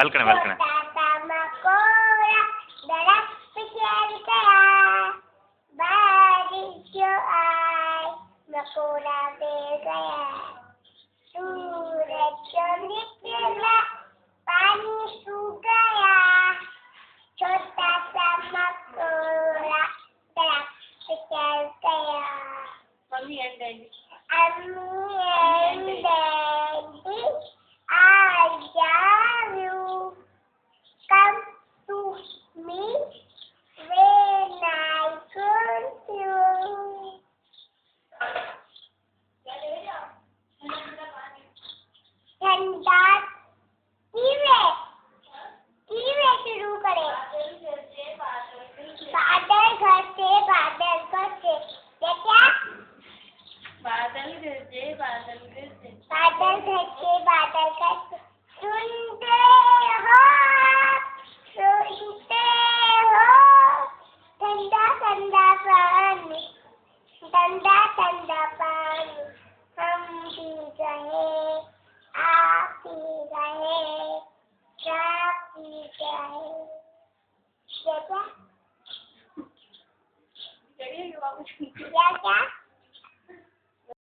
मेलकने मेलकने मकोड़ा दे गया सूरज जो निकला पानी सूख गया छोटा सा मकोड़ा दरख्त पे चढ़ गया mummy and daddy I love you come to me when I want you ठंडा कीवे शुरू करें बादल घर से ये क्या बादल गरजे बादल गरजे बादल घर से सुनते हो ठंडा ठंडा पानी हम पी गए आप पी गए सब पी गए ये क्या चलिए बाबू क्या